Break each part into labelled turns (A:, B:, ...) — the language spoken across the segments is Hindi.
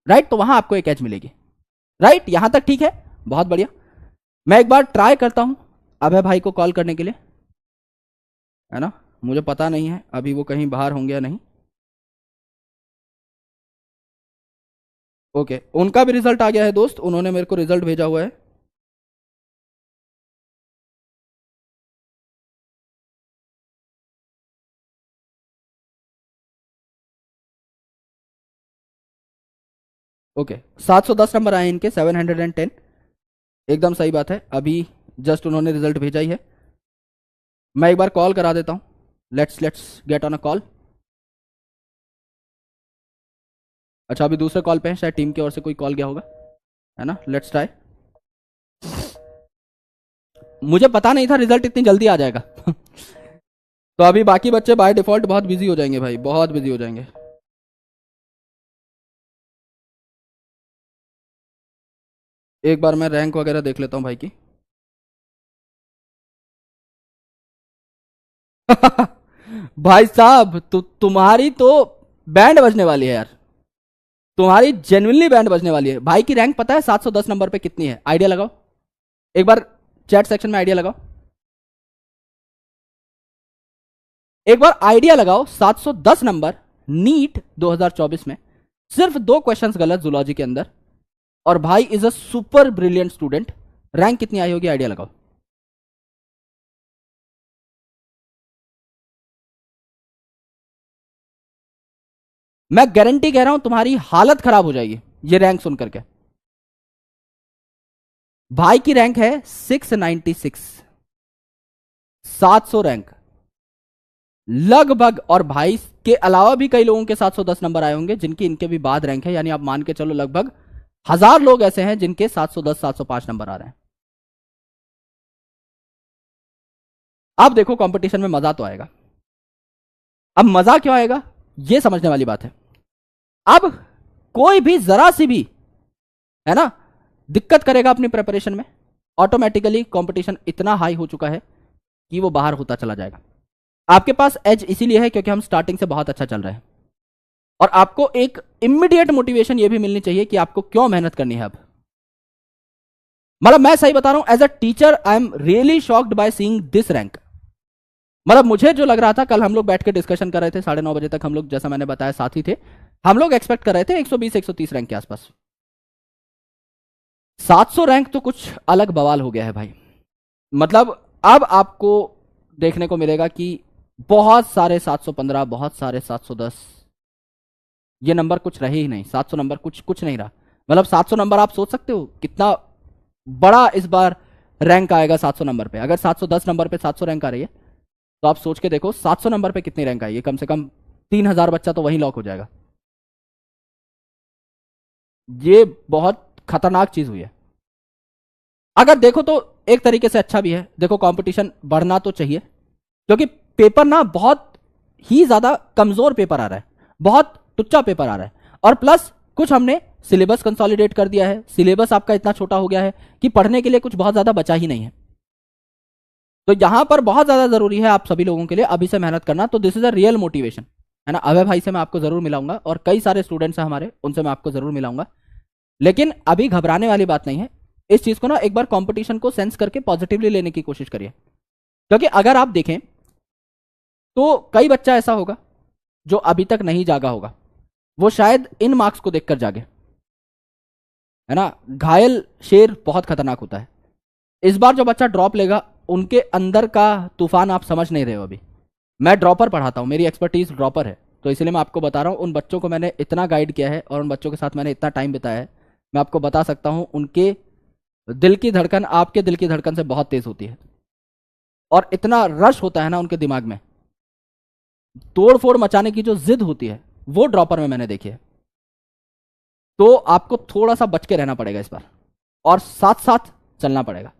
A: राइट, तो वहां आपको एक एज मिलेगी। राइट, यहां तक ठीक है, बहुत बढ़िया। मैं एक बार ट्राई करता हूं अभय भाई को कॉल करने के लिए, है ना। मुझे पता नहीं है अभी वो कहीं बाहर होंगे या नहीं। ओके, उनका भी रिजल्ट आ गया है दोस्त, उन्होंने मेरे को रिजल्ट भेजा हुआ है। ओके, 710 नंबर आए इनके, 710। एकदम सही बात है, अभी जस्ट उन्होंने रिजल्ट भेजा ही है। मैं एक बार कॉल करा देता हूँ। Let's get on a call. अच्छा, अभी दूसरे कॉल पे हैं, शायद टीम की ओर से कोई कॉल गया होगा, है ना। Let's try. मुझे पता नहीं था रिजल्ट इतनी जल्दी आ जाएगा तो अभी बाकी बच्चे बाय डिफॉल्ट बहुत बिजी हो जाएंगे भाई, बहुत बिजी हो जाएंगे। एक बार मैं रैंक वगैरह देख लेता हूँ भाई की भाई साहब, तुम्हारी तो बैंड बजने वाली है यार, तुम्हारी जेन्युइनली बैंड बजने वाली है। भाई की रैंक पता है 710 नंबर पे कितनी है, आइडिया लगाओ एक बार, चैट सेक्शन में आइडिया लगाओ, एक बार आइडिया लगाओ। 710 नंबर, नीट 2024 में सिर्फ 2 क्वेश्चंस गलत जूलॉजी के अंदर, और भाई is a super brilliant student. Rank कितनी आई होगी, आइडिया लगाओ। मैं गारंटी कह रहा हूं तुम्हारी हालत खराब हो जाएगी ये रैंक सुन करके। भाई की रैंक है 696, 700 रैंक लगभग। और भाई के अलावा भी कई लोगों के 710 नंबर आए होंगे जिनकी इनके भी बाद रैंक है, यानी आप मान के चलो लगभग 1000 लोग ऐसे हैं जिनके 710 705 नंबर आ रहे हैं। अब देखो कंपटीशन में मजा तो आएगा। अब मजा क्यों आएगा ये समझने वाली बात है। अब कोई भी जरा सी भी, है ना, दिक्कत करेगा अपनी प्रिपरेशन में, ऑटोमेटिकली कंपटीशन इतना हाई हो चुका है कि वो बाहर होता चला जाएगा। आपके पास एज इसीलिए है क्योंकि हम स्टार्टिंग से बहुत अच्छा चल रहे हैं, और आपको एक इमीडिएट मोटिवेशन ये भी मिलनी चाहिए कि आपको क्यों मेहनत करनी है। अब मतलब मैं सही बता रहा हूं, as a teacher I am really shocked by seeing this rank. मतलब मुझे जो लग रहा था, कल हम लोग बैठ के डिस्कशन कर रहे थे 9:30 बजे तक, हम लोग जैसा मैंने बताया साथी थे, हम लोग एक्सपेक्ट कर रहे थे 120 130 रैंक के आसपास। 700 रैंक तो कुछ अलग बवाल हो गया है भाई। मतलब अब आपको देखने को मिलेगा कि बहुत सारे 715, बहुत सारे 710, ये नंबर कुछ रहे ही नहीं। 700 नंबर कुछ कुछ नहीं रहा। मतलब 700 नंबर आप सोच सकते हो कितना बड़ा इस बार रैंक आएगा 700 नंबर पे। अगर 710 नंबर पे 700 रैंक आ रही है तो आप सोच के देखो 700 नंबर पे कितनी रैंक आई है। कम से कम 3000 बच्चा तो वहीं लॉक हो जाएगा। ये बहुत खतरनाक चीज हुई है। अगर देखो तो एक तरीके से अच्छा भी है, देखो कंपटीशन बढ़ना तो चाहिए, क्योंकि पेपर ना बहुत ही ज्यादा कमजोर पेपर आ रहा है, बहुत टुच्चा पेपर आ रहा है। और प्लस कुछ हमने सिलेबस कंसोलिडेट कर दिया है, सिलेबस आपका इतना छोटा हो गया है कि पढ़ने के लिए कुछ बहुत ज्यादा बचा ही नहीं है। तो यहां पर बहुत ज्यादा जरूरी है आप सभी लोगों के लिए अभी से मेहनत करना। तो this is a real motivation, है ना। अभय भाई से मैं आपको जरूर मिलाऊंगा, और कई सारे स्टूडेंट्स हैं हमारे, उनसे मैं आपको जरूर मिलाऊंगा। लेकिन अभी घबराने वाली बात नहीं है। इस चीज को ना एक बार कंपटीशन को सेंस करके पॉजिटिवली लेने की कोशिश करिए, क्योंकि अगर आप देखें तो कई बच्चा ऐसा होगा जो अभी तक नहीं जागा होगा, वो शायद इन मार्क्स को देखकर जागे, है ना। घायल शेर बहुत खतरनाक होता है। इस बार जो बच्चा ड्रॉप लेगा उनके अंदर का तूफान आप समझ नहीं रहे हो अभी। मैं ड्रॉपर पढ़ाता हूं, मेरी एक्सपर्टीज ड्रॉपर है, तो इसलिए मैं आपको बता रहा हूं। उन बच्चों को मैंने इतना गाइड किया है और उन बच्चों के साथ मैंने इतना टाइम बिताया है, मैं आपको बता सकता हूं उनके दिल की धड़कन आपके दिल की धड़कन से बहुत तेज होती है, और इतना रश होता है ना उनके दिमाग में, तोड़ फोड़ मचाने की जो जिद होती है वो ड्रॉपर में मैंने देखी है। तो आपको थोड़ा सा बच के रहना पड़ेगा इस बार, और साथ साथ चलना पड़ेगा।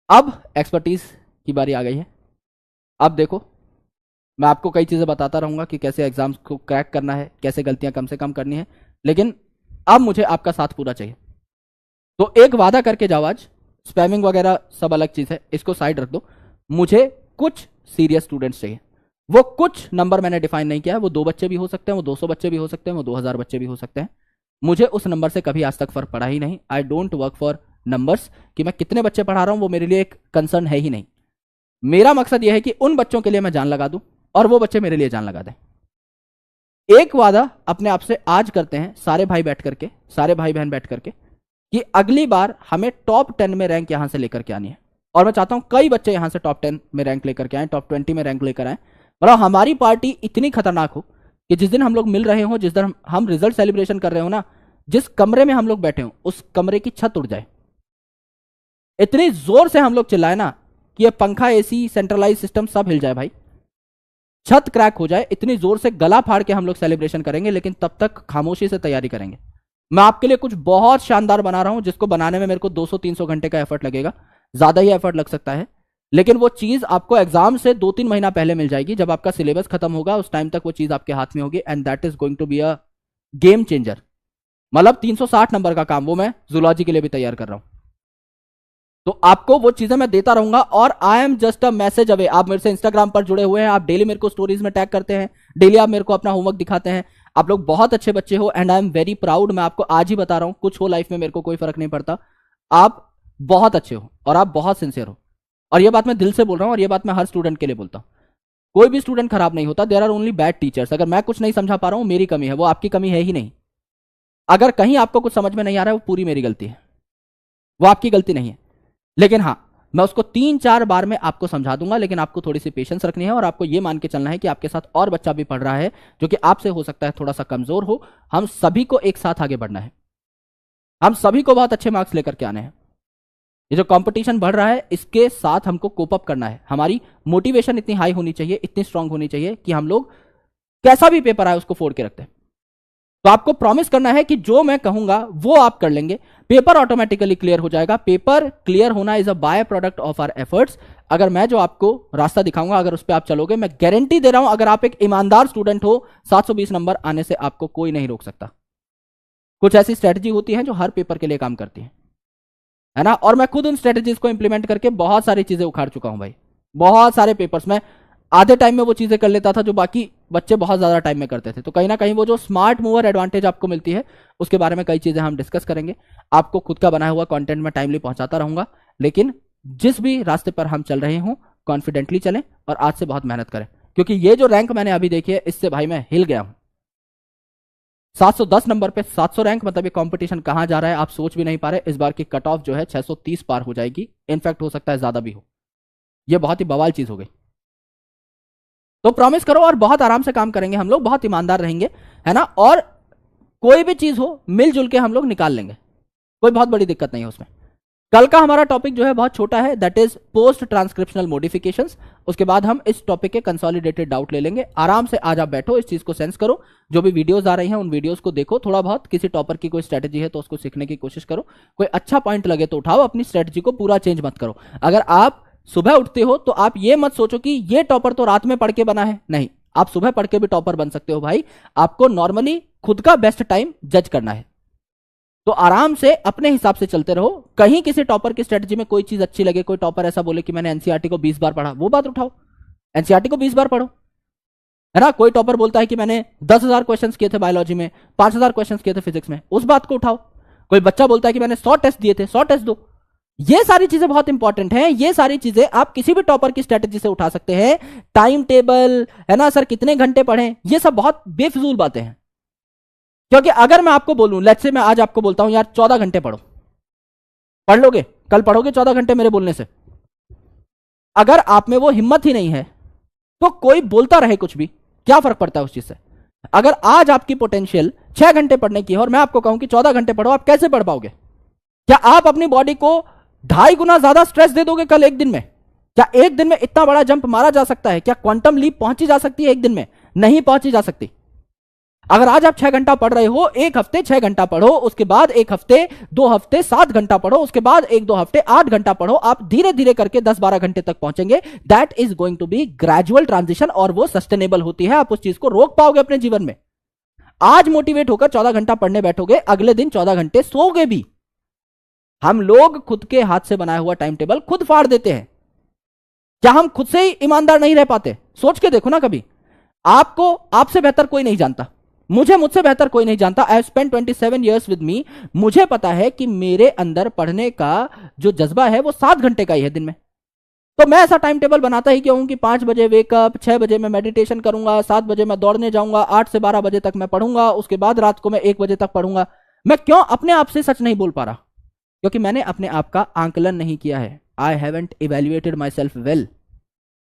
A: अब एक्सपर्टीज की बारी आ गई है। अब देखो मैं आपको कई चीजें बताता रहूंगा कि कैसे एग्जाम्स को क्रैक करना है, कैसे गलतियां कम से कम करनी है, लेकिन अब मुझे आपका साथ पूरा चाहिए। तो एक वादा करके जाओ आज, स्पैमिंग वगैरह सब अलग चीज है, इसको साइड रख दो। मुझे कुछ सीरियस स्टूडेंट्स चाहिए। वो कुछ नंबर मैंने डिफाइन नहीं किया है, वो 2 बच्चे भी हो सकते हैं, वो 200 बच्चे भी हो सकते हैं, वो 2000 बच्चे भी हो सकते हैं। मुझे उस नंबर से कभी आज तक फर्क पड़ा ही नहीं। I don't work for numbers, कि मैं कितने बच्चे पढ़ा रहा हूं वो मेरे लिए एक कंसर्न है ही नहीं। मेरा मकसद यह है कि उन बच्चों के लिए मैं जान लगा दूं और वो बच्चे मेरे लिए जान लगा दें। एक वादा अपने आप से आज करते हैं सारे भाई बैठ करके, सारे भाई बहन बैठ करके, कि अगली बार हमें टॉप 10 में रैंक यहां से लेकर के आनी है। और मैं चाहता हूं कई बच्चे यहां से टॉप 10 में रैंक लेकर के आए, टॉप 20 में रैंक लेकर आए। मतलब हमारी पार्टी इतनी खतरनाक हो कि जिस दिन हम लोग मिल रहे हो, जिस दिन हम रिजल्ट सेलिब्रेशन कर रहे हो ना, जिस कमरे में हम लोग बैठे हो उस कमरे की छत उड़ जाए। इतनी जोर से हम लोग चिल्लाए ना कि ये पंखा, एसी, सेंट्रलाइज सिस्टम सब हिल जाए भाई, छत क्रैक हो जाए। इतनी जोर से गला फाड़ के हम लोग सेलिब्रेशन करेंगे, लेकिन तब तक खामोशी से तैयारी करेंगे। मैं आपके लिए कुछ बहुत शानदार बना रहा हूं, जिसको बनाने में मेरे को 200-300 घंटे का एफर्ट लगेगा, ज्यादा ही एफर्ट लग सकता है, लेकिन वो चीज आपको एग्जाम से 2-3 महीना पहले मिल जाएगी। जब आपका सिलेबस खत्म होगा उस टाइम तक वो चीज आपके हाथ में होगी, and that is going to be a game changer. मतलब 360 नंबर का काम वो मैं जूलॉजी के लिए भी तैयार कर रहा हूं। तो आपको वो चीजें मैं देता रहूंगा, और I am just a message away. आप मेरे से इंस्टाग्राम पर जुड़े हुए हैं, आप डेली मेरे को स्टोरीज में टैग करते हैं, डेली आप मेरे को अपना होमवर्क दिखाते हैं, आप लोग बहुत अच्छे बच्चे हो, and I am very proud. मैं आपको आज ही बता रहा हूं, कुछ हो लाइफ में मेरे को कोई फर्क नहीं पड़ता, आप बहुत अच्छे हो और आप बहुत सिंसियर हो। और ये बात मैं दिल से बोल रहा हूं, और ये बात मैं हर स्टूडेंट के लिए बोलता हूं। कोई भी स्टूडेंट खराब नहीं होता, there are only bad teachers. अगर मैं कुछ नहीं समझा पा रहा हूं मेरी कमी है, वो आपकी कमी है ही नहीं। अगर कहीं आपको कुछ समझ में नहीं आ रहा है वो पूरी मेरी गलती है, वो आपकी गलती नहीं है। लेकिन हाँ, मैं उसको 3-4 बार में आपको समझा दूंगा, लेकिन आपको थोड़ी सी पेशेंस रखनी है, और आपको ये मान के चलना है कि आपके साथ और बच्चा भी पढ़ रहा है जो कि आपसे हो सकता है थोड़ा सा कमजोर हो। हम सभी को एक साथ आगे बढ़ना है, हम सभी को बहुत अच्छे मार्क्स लेकर के आने हैं। ये जो कंपटीशन बढ़ रहा है इसके साथ हमको कोप अप करना है। हमारी मोटिवेशन इतनी हाई होनी चाहिए, इतनी स्ट्रांग होनी चाहिए कि हम लोग कैसा भी पेपर आए उसको फोड़ के रखते हैं। तो आपको प्रॉमिस करना है कि जो मैं कहूंगा वो आप कर लेंगे, पेपर ऑटोमेटिकली क्लियर हो जाएगा। पेपर क्लियर होना is a by product of our efforts. अगर मैं जो आपको रास्ता दिखाऊंगा अगर उस पर आप चलोगे, मैं गारंटी दे रहा हूं, अगर आप एक ईमानदार स्टूडेंट हो, 720 नंबर आने से आपको कोई नहीं रोक सकता। कुछ ऐसी स्ट्रेटजी होती है जो हर पेपर के लिए काम करती है ना। और मैं खुद उन स्ट्रेटजीज को इंप्लीमेंट करके बहुत सारी चीजें उखाड़ चुका हूं भाई। बहुत सारे पेपर्स में आधे टाइम में वो चीजें कर लेता था जो बाकी बच्चे बहुत ज्यादा टाइम में करते थे। तो कहीं ना कहीं वो जो स्मार्ट मूवर एडवांटेज आपको मिलती है उसके बारे में कई चीजें हम डिस्कस करेंगे। आपको खुद का बनाया हुआ कंटेंट में टाइमली पहुंचाता रहूंगा, लेकिन जिस भी रास्ते पर हम चल रहे हों कॉन्फिडेंटली चलें और आज से बहुत मेहनत करें, क्योंकि ये जो रैंक मैंने अभी देखी है इससे भाई मैं हिल गया हूं। 710 नंबर पे 700 रैंक, मतलब ये कंपटीशन कहां जा रहा है आप सोच भी नहीं पा रहे। इस बार की कट ऑफ जो है 630 पार हो जाएगी, इनफैक्ट हो सकता है ज्यादा भी हो। ये बहुत ही बवाल चीज हो गई। तो प्रॉमिस करो और बहुत आराम से काम करेंगे हम लोग, बहुत ईमानदार रहेंगे, है ना। और कोई भी चीज हो मिलजुल के हम लोग निकाल लेंगे, कोई बहुत बड़ी दिक्कत नहीं है उसमें। कल का हमारा टॉपिक जो है बहुत छोटा है, that is post transcriptional modifications. उसके बाद हम इस टॉपिक के कंसोलिडेटेड डाउट ले लेंगे। आराम से आज आप बैठो, इस चीज को सेंस करो, जो भी वीडियोस आ रही हैं उन वीडियोस को देखो, थोड़ा बहुत किसी टॉपर की कोई स्ट्रेटेजी है तो उसको सीखने की कोशिश करो, कोई अच्छा पॉइंट लगे तो उठाओ, अपनी स्ट्रेटेजी को पूरा चेंज मत करो। अगर आप सुबह उठते हो तो आप ये मत सोचो कि ये टॉपर तो रात में पढ़ के बना है, नहीं, आप सुबह पढ़ के भी टॉपर बन सकते हो भाई। आपको नॉर्मली खुद का बेस्ट टाइम जज करना है, तो आराम से अपने हिसाब से चलते रहो। कहीं किसी टॉपर की स्ट्रेटजी में कोई चीज अच्छी लगे, कोई टॉपर ऐसा बोले कि मैंने एनसीईआरटी को 20 बार पढ़ा, वो बात उठाओ, एनसीईआरटी को 20 बार पढ़ो, है ना। कोई टॉपर बोलता है कि मैंने 10,000 क्वेश्चन किए थे बायोलॉजी में, 5,000 क्वेश्चन किए थे फिजिक्स में, उस बात को उठाओ। कोई बच्चा बोलता है कि मैंने 100 टेस्ट दिए थे, 100 टेस्ट दो। ये सारी चीजें बहुत इंपॉर्टेंट हैं, ये सारी चीजें आप किसी भी टॉपर की स्ट्रेटजी से उठा सकते हैं। टाइम टेबल, है ना, सर कितने घंटे पढ़ें, ये सब बहुत बेफिजूल बातें हैं। क्योंकि अगर मैं आपको बोलूं, लेट्स से मैं आज आपको बोलता हूं यार 14 घंटे पढ़ो, पढ़ लोगे? कल पढ़ोगे 14 घंटे मेरे बोलने से? अगर आप में वो हिम्मत ही नहीं है तो कोई बोलता रहे कुछ भी, क्या फर्क पड़ता है उस चीज से। अगर आज आपकी पोटेंशियल 6 घंटे पढ़ने की है और मैं आपको कहूं कि 14 घंटे पढ़ो, आप कैसे पढ़ पाओगे? क्या आप अपनी बॉडी को 2.5 गुना ज्यादा स्ट्रेस दे दोगे कल एक दिन में? क्या एक दिन में इतना बड़ा जंप मारा जा सकता है? क्या क्वांटम लीप पहुंची जा सकती है एक दिन में? नहीं पहुंची जा सकती। अगर आज आप 6 घंटा पढ़ रहे हो, एक हफ्ते 6 घंटा पढ़ो, उसके बाद एक हफ्ते 2 हफ्ते 7 घंटा पढ़ो, उसके बाद 1-2 हफ्ते 8 घंटा पढ़ो, आप धीरे धीरे करके 10-12 घंटे तक पहुंचेंगे। That is going to be gradual transition, और वो सस्टेनेबल होती है। आप उस चीज को रोक पाओगे अपने जीवन में। आज मोटिवेट होकर 14 घंटा पढ़ने बैठोगे, अगले दिन 14 घंटे सोओगे भी। हम लोग खुद के हाथ से बनाया हुआ टाइम टेबल खुद फाड़ देते हैं। क्या हम खुद से ही ईमानदार नहीं रह पाते? सोच के देखो ना कभी। आपको आपसे बेहतर कोई नहीं जानता, मुझे मुझसे बेहतर कोई नहीं जानता। I spend 27 years with me. मुझे पता है कि मेरे अंदर पढ़ने का जो जज्बा है वो 7 घंटे का ही है दिन में। तो मैं ऐसा टाइम टेबल बनाता ही क्यों हूं कि 5 बजे वेकअप, 6 बजे मैं मेडिटेशन करूंगा, 7 बजे मैं दौड़ने जाऊंगा, 8 से 12 बजे तक मैं पढ़ूंगा, उसके बाद रात को मैं 1 बजे तक पढ़ूंगा। मैं क्यों अपने आप से सच नहीं बोल पा रहा? क्योंकि मैंने अपने आप का आंकलन नहीं किया है। I haven't evaluated my self well.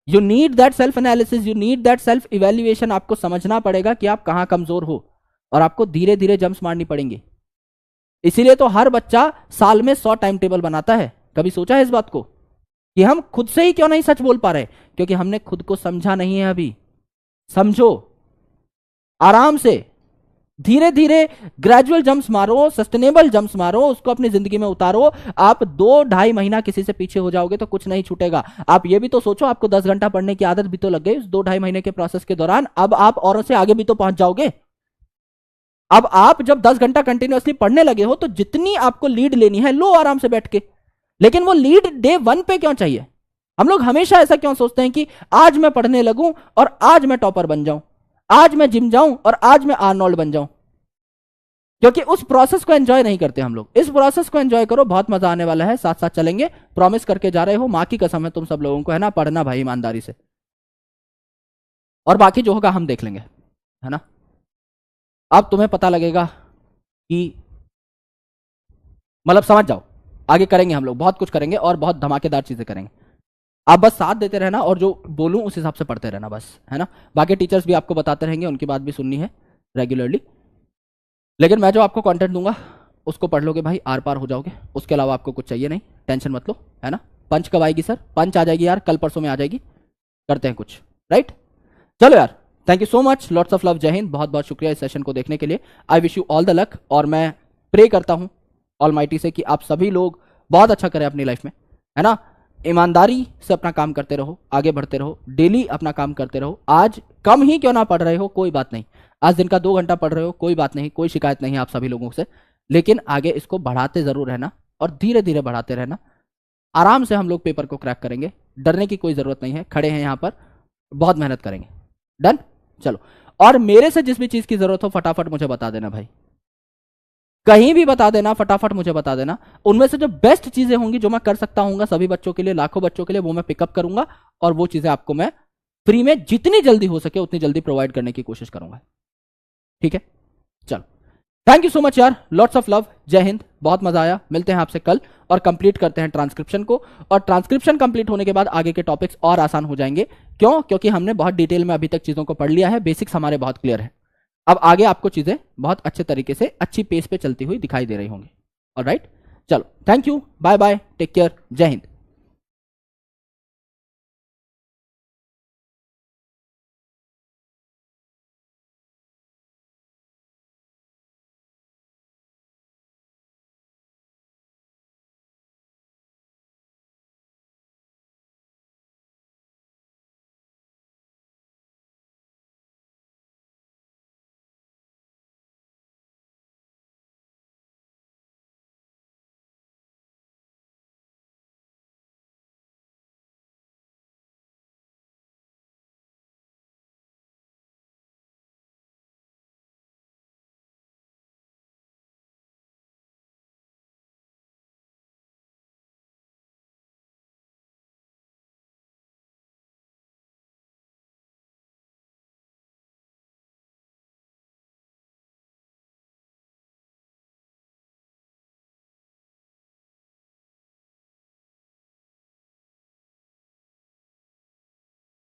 A: You need that self analysis, you need that self evaluation. आपको समझना पड़ेगा कि आप कहां कमजोर हो और आपको धीरे धीरे जंप्स मारनी पड़ेंगी। इसीलिए तो हर बच्चा साल में 100 टाइम टेबल बनाता है। कभी सोचा है इस बात को कि हम खुद से ही क्यों नहीं सच बोल पा रहे? क्योंकि हमने खुद को समझा नहीं है अभी। समझो, आराम से, धीरे धीरे ग्रेजुअल जंप्स मारो, सस्टेनेबल जंप्स मारो, उसको अपनी जिंदगी में उतारो। आप 2-2.5 महीना किसी से पीछे हो जाओगे तो कुछ नहीं छूटेगा। आप ये भी तो सोचो, आपको 10 घंटा पढ़ने की आदत भी तो लग गई उस 2-2.5 महीने के प्रोसेस के दौरान। अब आप औरों से आगे भी तो पहुंच जाओगे। अब आप जब 10 घंटा कंटिन्यूअसली पढ़ने लगे हो तो जितनी आपको लीड लेनी है लो आराम से बैठ के। लेकिन वो लीड डे 1 पे क्यों चाहिए? हम लोग हमेशा ऐसा क्यों सोचते हैं कि आज मैं पढ़ने लगूं और आज मैं टॉपर बन जाऊं, आज मैं जिम जाऊं और आज मैं आर्नोल्ड बन जाऊं? क्योंकि उस प्रोसेस को एंजॉय नहीं करते हम लोग। इस प्रोसेस को एंजॉय करो, बहुत मजा आने वाला है, साथ साथ चलेंगे, प्रॉमिस करके जा रहे हो, मां की कसम है तुम सब लोगों को, है ना? पढ़ना भाई ईमानदारी से, और बाकी जो होगा हम देख लेंगे, है ना? अब तुम्हें पता लगेगा कि मतलब समझ जाओ, आगे करेंगे हम लोग, बहुत कुछ करेंगे और बहुत धमाकेदार चीजें करेंगे। आप बस साथ देते रहना और जो बोलूं उस हिसाब से पढ़ते रहना बस, है ना? बाकी टीचर्स भी आपको बताते रहेंगे, उनकी बात भी सुननी है रेगुलरली। लेकिन मैं जो आपको कंटेंट दूंगा उसको पढ़ लोगे भाई, आर पार हो जाओगे। उसके अलावा आपको कुछ चाहिए नहीं, टेंशन मत लो, है ना? पंच कब आएगी सर? पंच आ जाएगी यार, कल परसों में आ जाएगी, करते हैं कुछ, राइट? चलो यार, thank you so much, lots of love, जय हिंद, बहुत बहुत शुक्रिया इस सेशन को देखने के लिए। I wish you all the luck, और मैं प्रे करता हूं ऑलमाइटी से कि आप सभी लोग बहुत अच्छा करें अपनी लाइफ में, है ना? ईमानदारी से अपना काम करते रहो, आगे बढ़ते रहो, डेली अपना काम करते रहो। आज कम ही क्यों ना पढ़ रहे हो कोई बात नहीं, आज दिन का 2 घंटा पढ़ रहे हो कोई बात नहीं, कोई शिकायत नहीं है आप सभी लोगों से। लेकिन आगे इसको बढ़ाते जरूर रहना और धीरे धीरे बढ़ाते रहना। आराम से हम लोग पेपर को क्रैक करेंगे, डरने की कोई जरूरत नहीं है, खड़े हैं यहाँ पर, बहुत मेहनत करेंगे। डन? चलो, और मेरे से जिस भी चीज की जरूरत हो फटाफट मुझे बता देना भाई, कहीं भी बता देना, फटाफट मुझे बता देना। उनमें से जो बेस्ट चीजें होंगी जो मैं कर सकता हूँ सभी बच्चों के लिए, लाखों बच्चों के लिए, वो मैं पिकअप करूंगा और वो चीजें आपको मैं फ्री में जितनी जल्दी हो सके उतनी जल्दी प्रोवाइड करने की कोशिश करूंगा। ठीक है, चलो, थैंक यू सो मच यार, लॉट्स ऑफ लव, जय हिंद, बहुत मजा आया। मिलते हैं आपसे कल और कंप्लीट करते हैं ट्रांसक्रिप्शन को, और ट्रांसक्रिप्शन कंप्लीट होने के बाद आगे के टॉपिक्स और आसान हो जाएंगे। क्यों? क्योंकि हमने बहुत डिटेल में अभी तक चीजों को पढ़ लिया है, बेसिक्स हमारे बहुत क्लियर है। अब आगे आपको चीजें बहुत अच्छे तरीके से अच्छी पेस पे चलती हुई दिखाई दे रही होंगी। ऑलराइट, चलो, thank you, bye bye, take care, जय हिंद।